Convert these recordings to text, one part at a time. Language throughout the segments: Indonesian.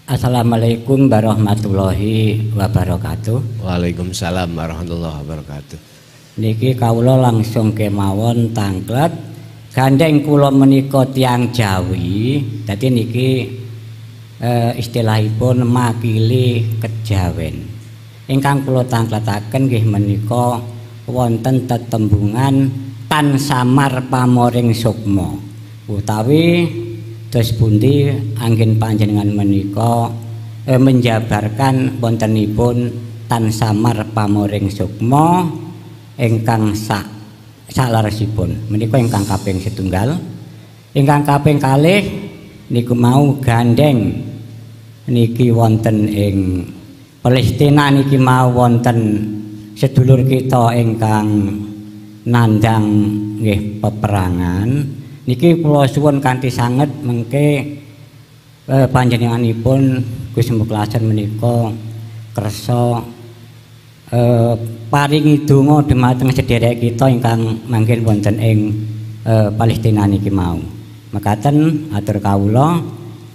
Assalamualaikum warahmatullahi wabarakatuh. Waalaikumsalam warahmatullahi wabarakatuh. Niki kawula langsung kemawon tanglet gandeng kula menika tiyang Jawi. Dadi niki istilahipun makili kejawen. Ingkang kula tangkletaken nggih menika wonten tetembungan tan samar pamoring sukma utawi dos pundi anggen panjenengan menika menjabarkan wontenipun tan samar pamoring sukma ingkang salaresipun menika ingkang kaping setunggal. Ingkang kaping kalih niku mau gandeng niki wonten ing Palestina niki mau wonten sedulur kita ingkang nandhang nggih peperangan. Niki kula suwun kanthi sanget mengke panjenenganipun Gusti Muklasan menika kersa paringi donga dhumateng sedherek kita ingkang manggen wonten ing Palestina niki mau. Mekaten atur kawula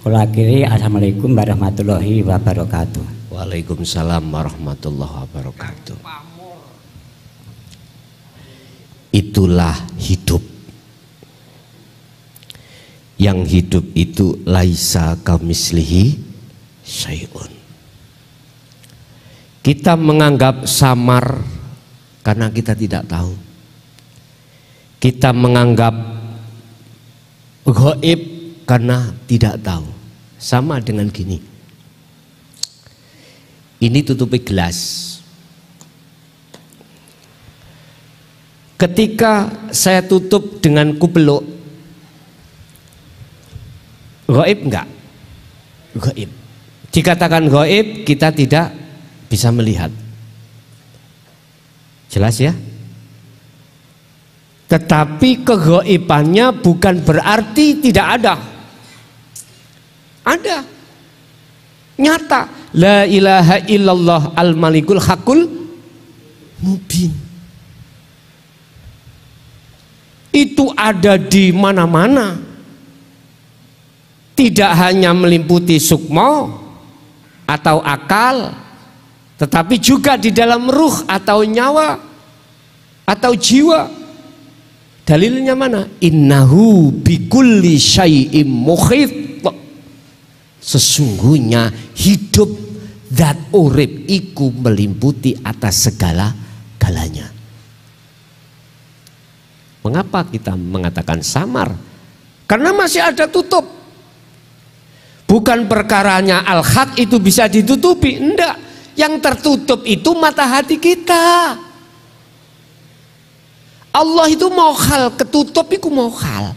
kula akhiri assalamualaikum warahmatullahi wabarakatuh. Waalaikumsalam warahmatullahi wabarakatuh. Itulah hidup. Yang hidup itu laisa kamislihi syai'un. Kita menganggap samar karena kita tidak tahu. Kita menganggap gaib karena tidak tahu. Sama dengan gini. Ini tutupi gelas. Ketika saya tutup dengan kupeluk, gaib enggak? Gaib. Dikatakan gaib, kita tidak bisa melihat. Jelas ya? Tetapi kegaibannya bukan berarti tidak ada. Ada. Nyata. La ilaha illallah al-malikul hakul mubin. Itu ada di mana-mana. Tidak hanya meliputi sukma atau akal, tetapi juga di dalam ruh atau nyawa atau jiwa. Dalilnya mana? Innahu bikulli syai'im muhit. Sesungguhnya hidup zat urip iku meliputi atas segala-galanya. Mengapa kita mengatakan samar? Karena masih ada tutup. Bukan perkaranya al-haq itu bisa ditutupi, enggak. Yang tertutup itu mata hati kita. Allah itu mokhal, ketutup itu mokhal.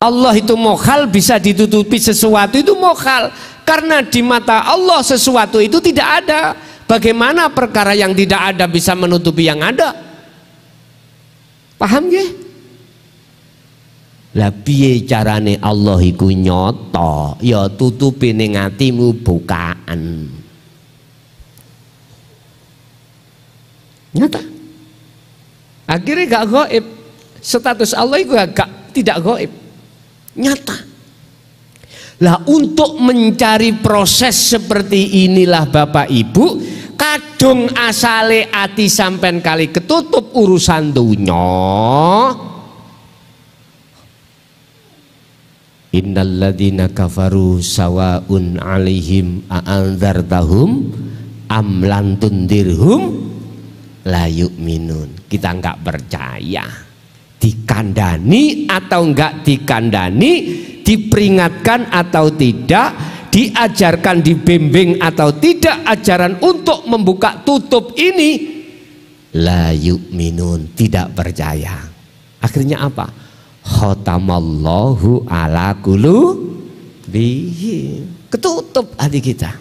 Allah itu mokhal, bisa ditutupi sesuatu itu mokhal. Karena di mata Allah sesuatu itu tidak ada. Bagaimana perkara yang tidak ada bisa menutupi yang ada? Paham ya? Lah piye carane Allah iku nyata, ya tutupi ning atimu bukaan. Nyata. Akhirnya gak gaib. Status Allah itu tidak gaib. Nyata. Lah untuk mencari proses seperti inilah Bapak Ibu, kadung asale ati sampean kali ketutup urusan dunya. Innalladzina kafaru sawaun alaihim a'andzartahum am lam tundirhum la yu'minun. Kita enggak percaya. Dikandani atau enggak dikandani, diperingatkan atau tidak, diajarkan, dibimbing atau tidak ajaran untuk membuka tutup ini, la yu'minun, tidak percaya. Akhirnya apa? Khatamallahu ala qulubihi. Ketutup hati kita.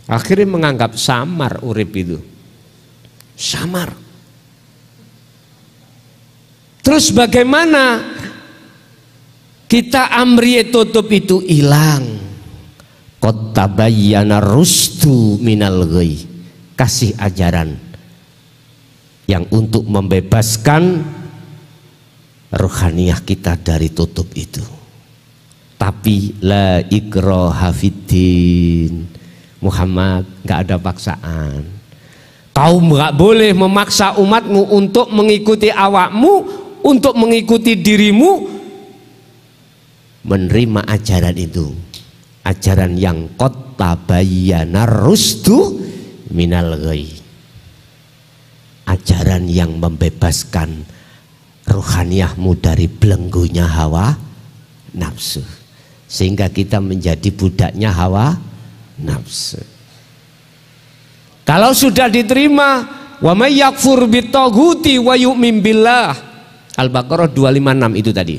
Akhirnya menganggap samar urip itu. Samar. Terus bagaimana kita amriye tutup itu hilang? Qad tabayyana rusdu minal ghayy. Kasih ajaran yang untuk membebaskan rohaniyah kita dari tutup itu. Tapi la ikraha fiddin. Muhammad, nggak ada paksaan. Kau nggak boleh memaksa umatmu untuk mengikuti awakmu, untuk mengikuti dirimu, menerima ajaran itu. Ajaran yang qad tabayyana rusdu minal ghayy. Ajaran yang membebaskan rohaniyahmu dari belenggunya hawa nafsu, sehingga kita menjadi budaknya hawa nafsu. Kalau sudah diterima, wa may yakfur bitaghuti wa yu'min billah, Al-Baqarah 256 itu tadi.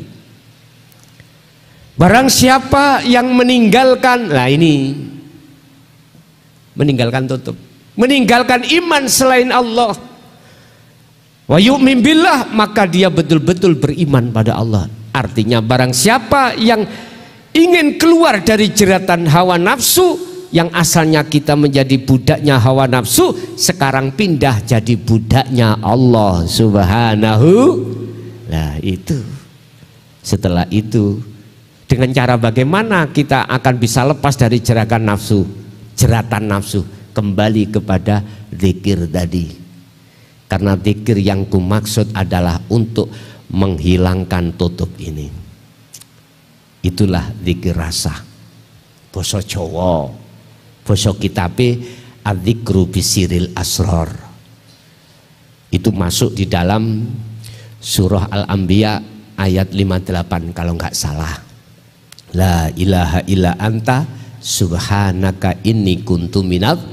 Barang siapa yang meninggalkan, nah ini meninggalkan tutup, meninggalkan iman selain Allah, wa yu'min billah, maka dia betul-betul beriman pada Allah. Artinya barang siapa yang ingin keluar dari jeratan hawa nafsu, yang asalnya kita menjadi budaknya hawa nafsu, sekarang pindah jadi budaknya Allah Subhanahu. Nah itu, setelah itu dengan cara bagaimana kita akan bisa lepas dari jeratan nafsu, kembali kepada zikir tadi. Karena zikir yang kumaksud adalah untuk menghilangkan tutup ini. Itulah zikir rasa. Basa Jawa, basa kitabe adzikru bisiril asror. Itu masuk di dalam surah Al-Anbiya ayat 58 kalau nggak salah. La ilaha illa anta subhanaka inni kuntu minadz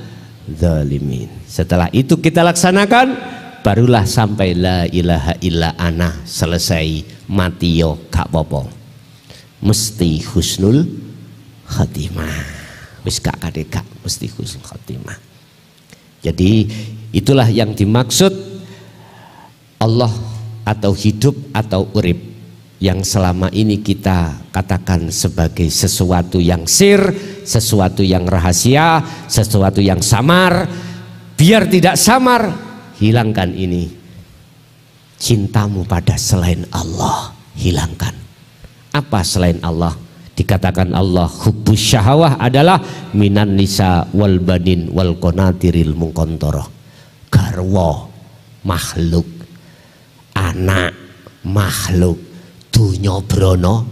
zalimin. Setelah itu kita laksanakan, barulah sampai la ilaha illa ana, selesai mati yo gak apa-apa, mesti husnul khatimah. Wis gak kadek mesti husnul khatimah. Jadi itulah yang dimaksud Allah atau hidup atau urip, yang selama ini kita katakan sebagai sesuatu yang sir, sesuatu yang rahasia, sesuatu yang samar. Biar tidak samar, hilangkan ini. Cintamu pada selain Allah, hilangkan. Apa selain Allah? Dikatakan Allah hubbus syahawah adalah minan nisa wal banin wal qanatiril muqantarah. Garwa makhluk, anak makhluk, dunya brana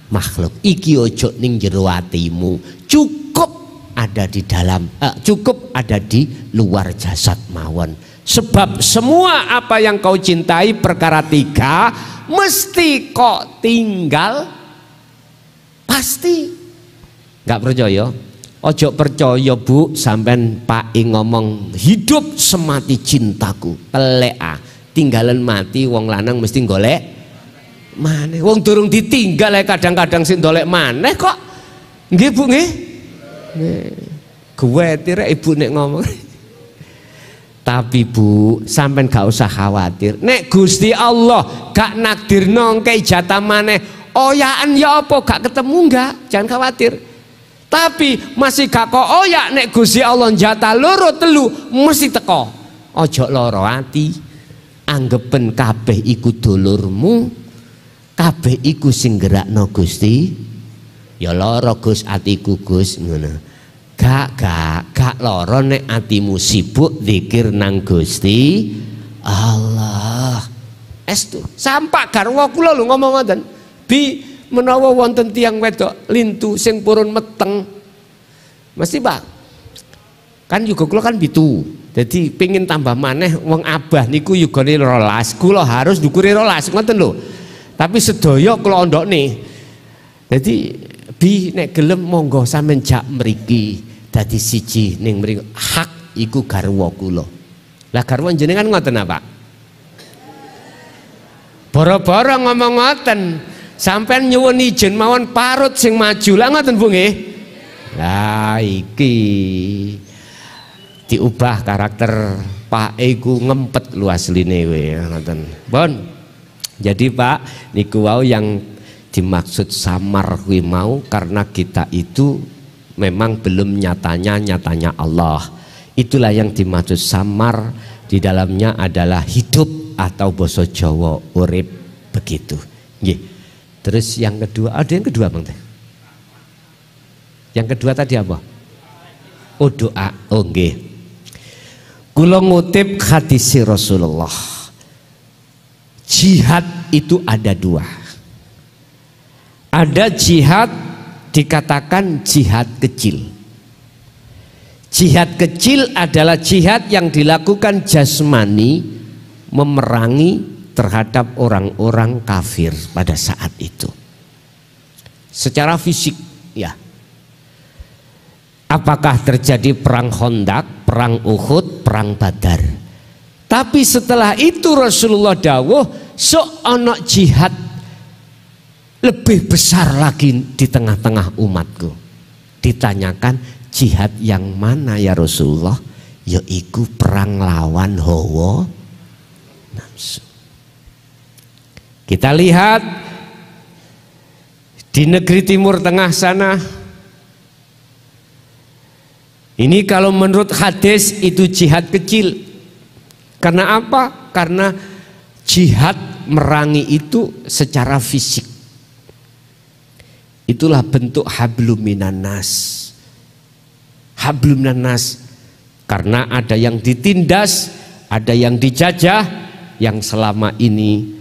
makhluk. Iki ojo ning jero atimu, cukup ada di dalam, cukup ada di luar jasad mawon. Sebab semua apa yang kau cintai perkara tiga mesti kok tinggal pasti. Nggak percaya? Ojo percaya bu, sampean Pak ngomong hidup semati cintaku, pelea tinggalan mati wong lanang mesti golek maneh. Wong durung ditinggal kadang-kadang sing golek maneh kok. Nggih Bu nggih. Gue tira ibu nek ngomong. Tapi Bu, sampean gak usah khawatir. Nek Gusti Allah gak nakdirno ngkei jatah maneh, oyaan ya apa gak ketemu enggak, jangan khawatir. Tapi masih gak kok oyak, nek Gusti Allah jatah loro telu mesti teko. Ojo loro ati, anggepen kabeh iku dulurmu, kabeh iku sing gerakno Gusti. Ya loro Gus atiku Gus, ngono. Gak loro nek atimu sibuk zikir nang Gusti Allah. Estu sampak garwa kula lho ngomong ngoten. Bi menawa wonten tiyang wedok lintu sing purun meteng, mesti Pak kan juga kula kan bitu, jadi pingin tambah maneh wong abah niku yugane 12, kula harus dukure 12 ngoten lho. Tapi sedaya kula ondokne, jadi bi nek gelem monggo sampean jak mriki dadi siji ning mriki, hak iku garwa kula. Lah garwa jenengan ngoten apa? Boro-boro ngomong ngoten, sampean nyuwun ijen mawon parut sing maju. Lah ngoten Bu nggih. Lah iki diubah karakter Pak iku ngempet lu asline we ngoten. Bon. Jadi Pak niku wau yang dimaksud samar kuwi mau karena kita itu memang belum nyatanya Allah. Itulah yang dimaksud samar, di dalamnya adalah hidup atau basa Jawa urip begitu. Nggih. Terus yang kedua, ada yang kedua Bang Teh? Yang kedua tadi apa? Oh, doa. Oh nggih. Kula ngutip hadis Rasulullah. Jihad itu ada dua. Ada jihad dikatakan jihad kecil. Jihad kecil adalah jihad yang dilakukan jasmani, memerangi terhadap orang-orang kafir pada saat itu. Secara fisik, ya. Apakah terjadi perang Khandaq, perang Uhud, perang Badar? Tapi setelah itu Rasulullah dawuh, sok ana jihad lebih besar lagi di tengah-tengah umatku. Ditanyakan, jihad yang mana ya Rasulullah? Yaitu perang lawan hawa nafsu. Kita lihat di negeri Timur Tengah sana. Ini kalau menurut hadis itu jihad kecil. Karena apa? Karena jihad merangi itu secara fisik. Itulah bentuk hablum minan nas. Hablum minan nas. Karena ada yang ditindas, ada yang dijajah, yang selama ini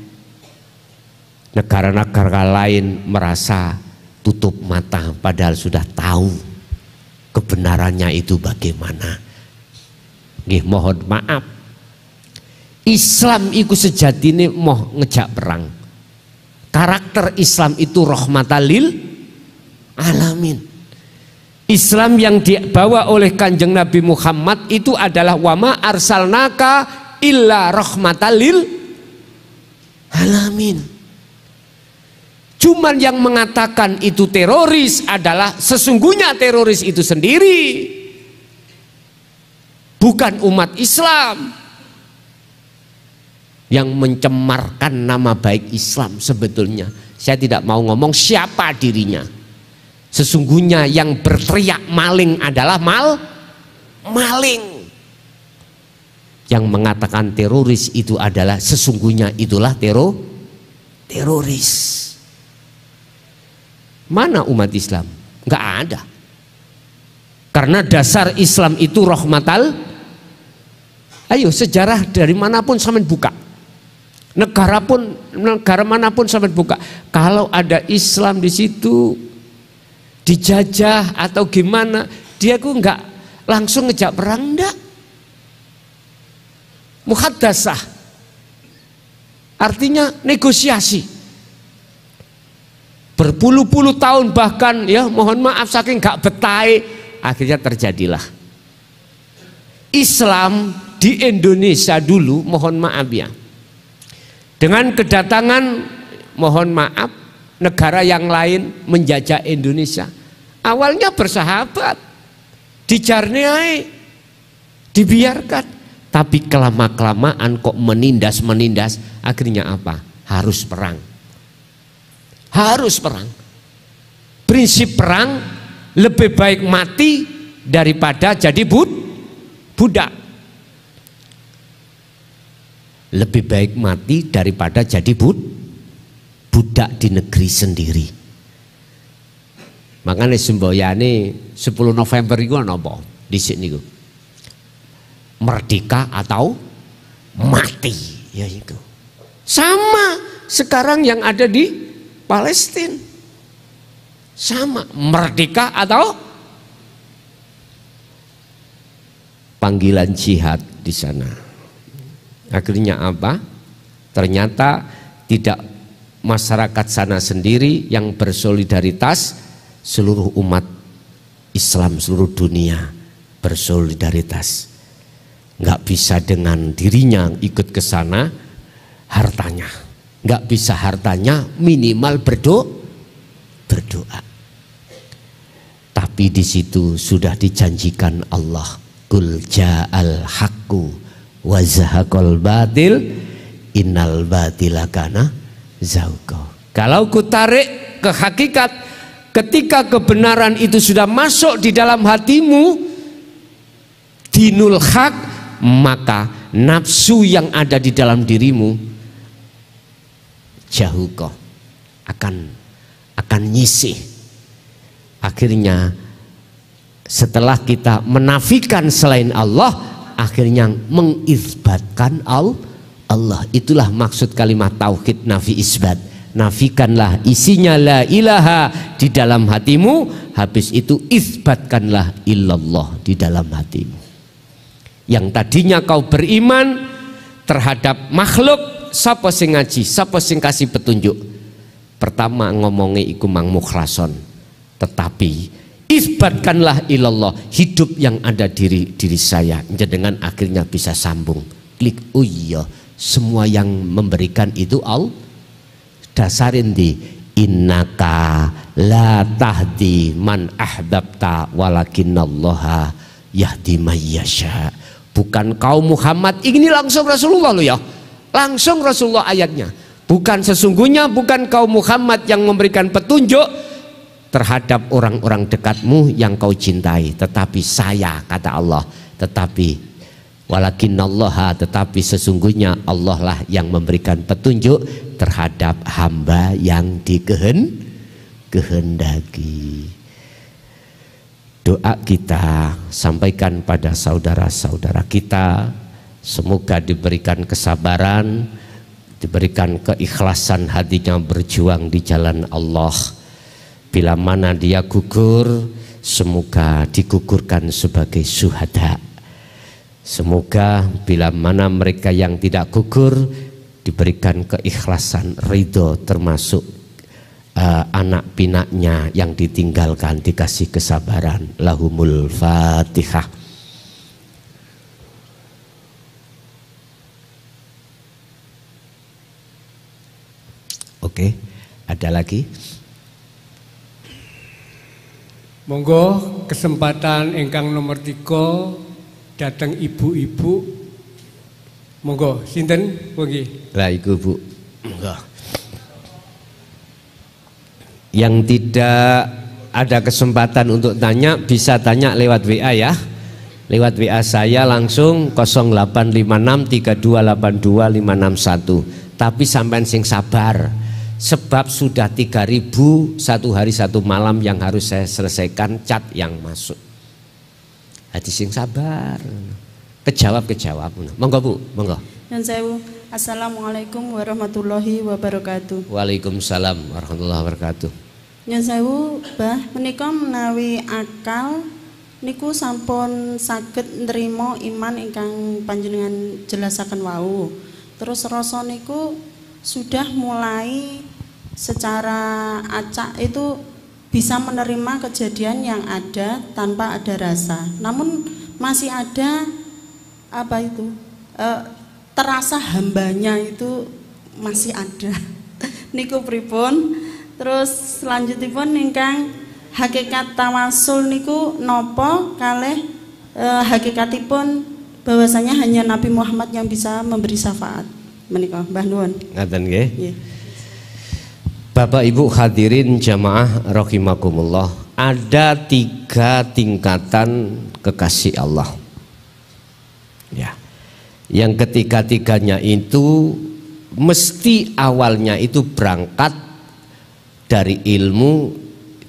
negara-negara lain merasa tutup mata padahal sudah tahu kebenarannya itu bagaimana. Nggih, mohon maaf. Islam itu sejatine mau ngejak perang. Karakter Islam itu rahmatan lil alamin. Islam yang dibawa oleh Kanjeng Nabi Muhammad itu adalah wama arsalnaka illa rahmatan lil alamin. Cuman yang mengatakan itu teroris adalah sesungguhnya teroris itu sendiri, bukan umat Islam yang mencemarkan nama baik Islam. Sebetulnya saya tidak mau ngomong siapa dirinya. Sesungguhnya yang berteriak maling adalah maling. Yang mengatakan teroris itu adalah sesungguhnya itulah teroris. Mana umat Islam? Enggak ada. Karena dasar Islam itu rahmatal. Ayo sejarah dari manapun sampean buka. Negara manapun sampai buka, kalau ada Islam di situ dijajah atau gimana, dia ku nggak langsung ngejak perang, enggak. Muhaddasah artinya negosiasi. Berpuluh-puluh tahun bahkan ya, mohon maaf saking nggak betai, akhirnya terjadilah Islam di Indonesia dulu, mohon maaf ya. Dengan kedatangan, mohon maaf, negara yang lain menjajah Indonesia. Awalnya bersahabat, dijarniai, dibiarkan. Tapi kelama-kelamaan kok menindas, akhirnya apa? Harus perang. Harus perang. Prinsip perang, lebih baik mati daripada jadi budak. Lebih baik mati daripada jadi budak di negeri sendiri. Makanya semboyane 10 November itu apa? Di sini itu merdeka atau mati, ya itu. Sama sekarang yang ada di Palestina. Sama, merdeka atau panggilan jihad di sana. Akhirnya apa? Ternyata tidak masyarakat sana sendiri yang bersolidaritas, seluruh umat Islam seluruh dunia bersolidaritas. Nggak bisa dengan dirinya ikut ke sana, hartanya. Nggak bisa hartanya, minimal berdoa. Tapi di situ sudah dijanjikan Allah, Qul ja'al haqqu wa zahaqal batil innal batila kana zahuqa. Kalau ku tarik ke hakikat, ketika kebenaran itu sudah masuk di dalam hatimu, dinul haq, maka nafsu yang ada di dalam dirimu zahuqa akan nyisih. Akhirnya Setelah kita menafikan selain Allah, akhirnya mengisbatkan Allah. Itulah maksud kalimat tauhid nafi isbat. Nafikanlah isinya la ilaha di dalam hatimu, habis itu isbatkanlah illallah di dalam hatimu. Yang tadinya kau beriman terhadap makhluk, sapa sing ngaji, sapa sing kasih petunjuk. Pertama ngomongi iku mang mukhlason, tetapi isbatkanlah ilallah, hidup yang ada diri saya, dengan akhirnya bisa sambung. Klik, oh iya, semua yang memberikan itu Allah. Dasarin di innaka la tahdi man ahbabta walakinallaha yahdi mayyasha. Bukan kau Muhammad, ini langsung Rasulullah loh ya, langsung Rasulullah ayatnya. Bukan sesungguhnya, bukan kau Muhammad yang memberikan petunjuk terhadap orang-orang dekatmu yang kau cintai, tetapi saya, kata Allah. Tetapi walakinallaha, tetapi sesungguhnya Allah lah yang memberikan petunjuk terhadap hamba yang dikehendaki. Doa kita sampaikan pada saudara-saudara kita, semoga diberikan kesabaran, diberikan keikhlasan hatinya berjuang di jalan Allah. Bila mana dia gugur, semoga digugurkan sebagai syuhada. Semoga bila mana mereka yang tidak gugur diberikan keikhlasan, ridho, termasuk anak pinaknya yang ditinggalkan dikasih kesabaran. Lahumul Fatihah. Oke, ada lagi? Monggo kesempatan ingkang nomor 3 datang ibu-ibu. Monggo, sinten nggih? Lah iku Bu. Monggo. Yang tidak ada kesempatan untuk tanya bisa tanya lewat WA ya. Lewat WA saya langsung 0856328251. Tapi sampean sing sabar, sebab sudah 3.000 satu hari satu malam yang harus saya selesaikan cat yang masuk. Hati sing sabar, kejawab. Monggo Bu, monggo. Nyun sewu. Assalamualaikum warahmatullahi wabarakatuh. Waalaikumsalam warahmatullahi wabarakatuh. Nyun sewu, Bah, menika menawi akal niku sampun saged nrimo iman ingkang panjenengan jelasaken wau. Terus rasa niku sudah mulai secara acak itu bisa menerima kejadian yang ada tanpa ada rasa. Namun masih ada apa itu? Terasa hambanya itu masih ada. Niku pripun? Terus selanjutipun ingkang hakikat tawasul niku nopo kalih hakikatipun bahwasanya hanya Nabi Muhammad yang bisa memberi syafaat. Menika Mbah Nuwun. Ngaten nggih. Bapak Ibu hadirin jamaah rahimakumullah, ada 3 tingkatan kekasih Allah. Ya. Yang ketiga-tiganya itu mesti awalnya itu berangkat dari ilmu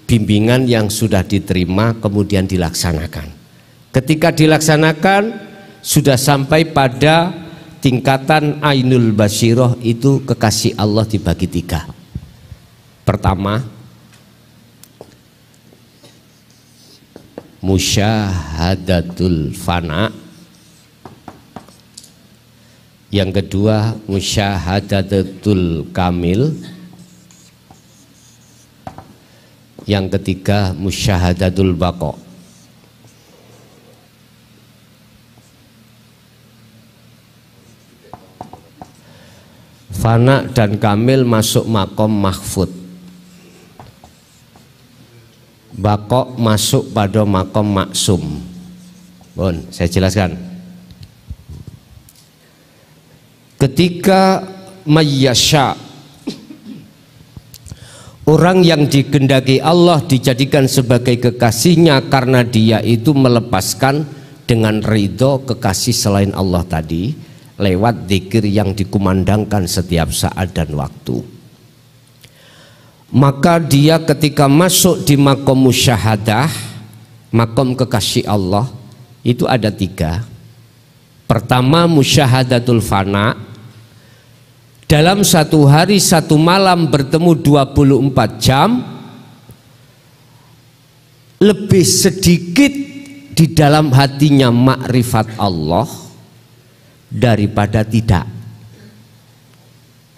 bimbingan yang sudah diterima kemudian dilaksanakan. Ketika dilaksanakan sudah sampai pada tingkatan ainul basyirah, itu kekasih Allah dibagi 3. Pertama, musyahadatul fana. Yang kedua, musyahadatul kamil. Yang ketiga, musyahadatul baqa. Fana dan kamil masuk makom mahfud. Baqa masuk pada makom maksum. Bon, saya jelaskan. Ketika mayyasha, orang yang dikehendaki Allah dijadikan sebagai kekasihnya karena dia itu melepaskan dengan ridho kekasih selain Allah tadi lewat zikir yang dikumandangkan setiap saat dan waktu. Maka dia ketika masuk di makom musyahadah makom kekasih Allah itu ada 3. Pertama, musyahadatul fana. Dalam satu hari satu malam bertemu 24 jam, lebih sedikit di dalam hatinya makrifat Allah daripada tidak.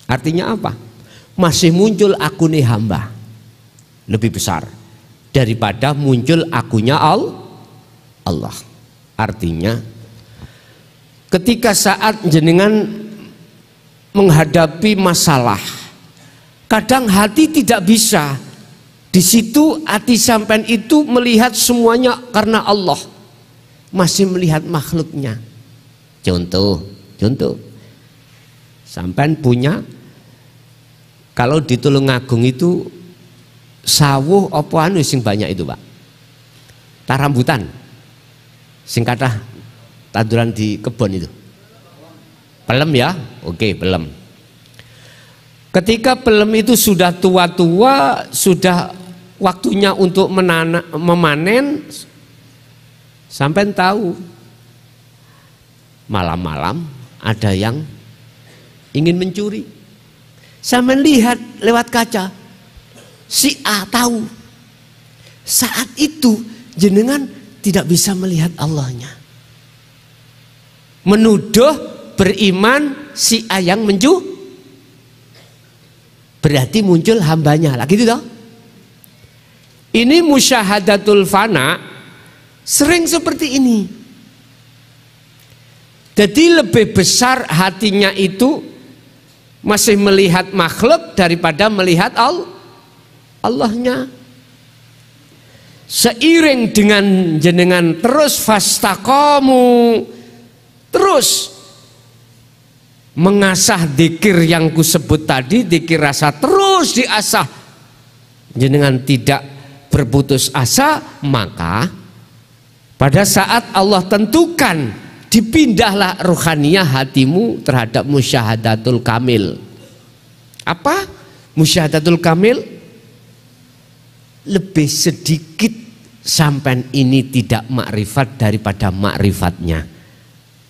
Artinya apa? Masih muncul akune hamba lebih besar daripada muncul akunya Allah. Artinya ketika saat jenengan menghadapi masalah, kadang hati tidak bisa. Di situ hati sampean itu melihat semuanya karena Allah, masih melihat makhluknya. Contoh, sampean punya, kalau di Tulungagung itu sawuh apa anu sing banyak itu Pak? Tarambutan, sing kathah tanduran di kebun itu. Pelem ya, oke pelem. Ketika pelem itu sudah tua-tua, sudah waktunya untuk memanen, sampai tahu malam-malam ada yang ingin mencuri. Sampai lihat lewat kaca, si A tahu. Saat itu jenengan tidak bisa melihat Allahnya. Menuduh beriman si A yang berarti muncul hambanya lagi itu toh. Ini musyahadatul fana sering seperti ini. Jadi lebih besar hatinya itu masih melihat makhluk daripada melihat Allahnya. Seiring dengan jenengan terus fastaqamu, terus mengasah dzikir yang kusebut tadi, dzikir rasa terus diasah, jenengan tidak berputus asa, maka pada saat Allah tentukan dipindahlah ruhaniyah hatimu terhadap musyahadatul kamil. Apa musyahadatul kamil? Lebih sedikit sampai ini tidak makrifat daripada makrifatnya.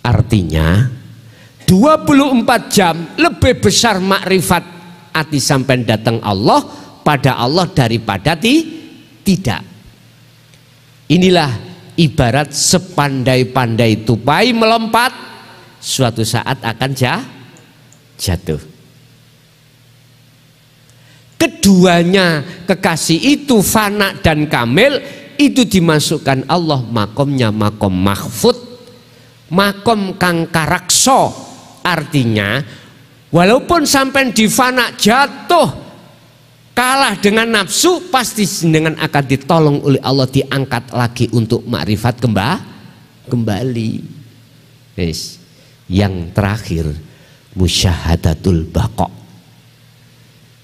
Artinya 24 jam lebih besar makrifat hati sampai datang Allah pada Allah daripada tidak. Inilah ibarat sepandai-pandai tupai melompat, suatu saat akan jatuh. Keduanya kekasih itu fana dan kamil, itu dimasukkan Allah makomnya makom mahfud, makom kang karakso. Artinya walaupun sampai di fana jatuh kalah dengan nafsu, pasti dengan akan ditolong oleh Allah, diangkat lagi untuk makrifat kembali. Yes. Yang terakhir musyahadatul baqa.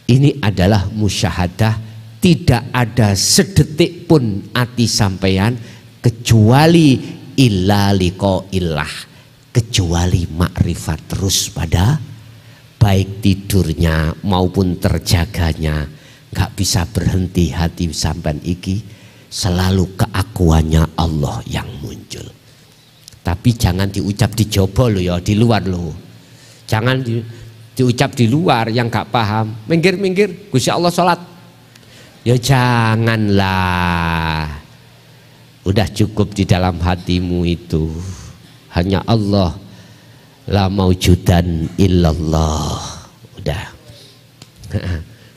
Ini adalah musyahadah tidak ada sedetik pun hati sampean kecuali illa liqa illah, kecuali makrifat terus pada baik tidurnya maupun terjaganya. Gak bisa berhenti hati sampean iki, selalu keakuannya Allah yang muncul. Tapi jangan diucap di jobo lo ya, di luar lo. Jangan diucap di luar yang gak paham. Minggir-minggir, Gusti Allah sholat. Ya janganlah. Udah cukup di dalam hatimu itu. Hanya Allah, la maujudan illallah. Udah.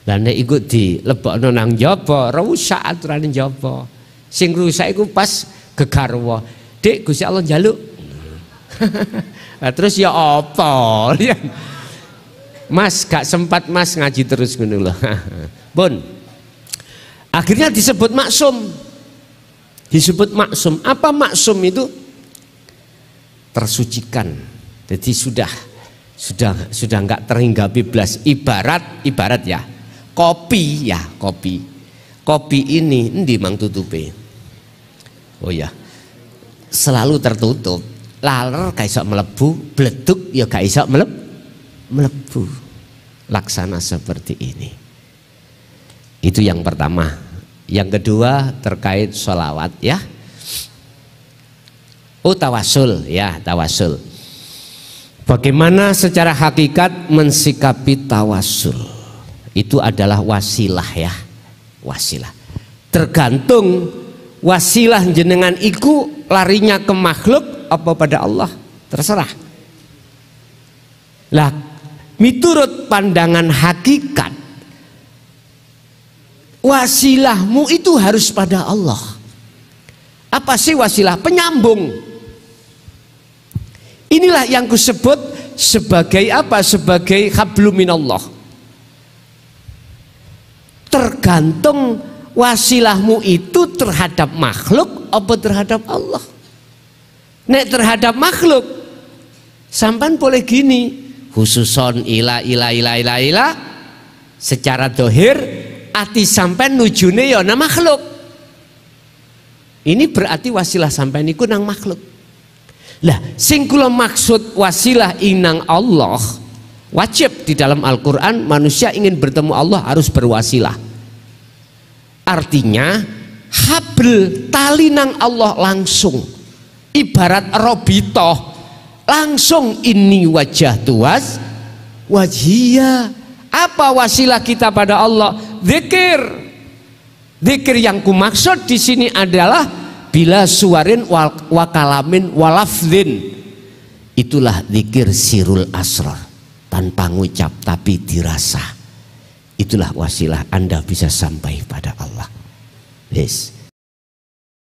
Lah nek iku dilebokno nang njaba, rusak aturane njaba. Sing rusak iku pas gegarwa. Dik, Gusti Allah njaluk. Nah, terus ya apa? Mas gak sempat Mas ngaji terus ngono lho. Bun. Akhirnya disebut maksum. Disebut maksum. Apa maksum itu? Tersucikan. Jadi sudah enggak terhinggapi belas. Ibarat ya. Kopi ini endi mang tutupe? Oh ya. Selalu tertutup. Laler gak iso mlebu, bleduk ya gak iso mlebu. Laksana seperti ini. Itu yang pertama. Yang kedua terkait sholawat ya. Oh, tawasul, ya, tawasul. Bagaimana secara hakikat mensikapi tawasul? Itu adalah wasilah ya, wasilah. Tergantung wasilah jenengan iku larinya ke makhluk apa pada Allah, terserah. Lah, miturut pandangan hakikat, wasilahmu itu harus pada Allah. Apa sih wasilah? Penyambung. Inilah yang kusebut sebagai apa? Sebagai hablum minallah. Tergantung wasilahmu itu terhadap makhluk apa terhadap Allah. Nek terhadap makhluk, sampan boleh gini, khususon ila secara dohir ati sampan nujune ya nang makhluk. Ini berarti wasilah sampan niku nang makhluk. Lah, sing kula maksud wasilah inang Allah, wajib di dalam Al-Quran manusia ingin bertemu Allah harus berwasilah. Artinya habl tali nang Allah langsung, ibarat robitoh langsung ini wajah tuas wajhiya. Apa wasilah kita pada Allah? Zikir. Zikir yang kumaksud di sini adalah bila suarin wakalamin walafdin. Itulah zikir sirul asrar, tanpa ngucap tapi dirasa. Itulah wasilah Anda bisa sampai pada Allah. Yes.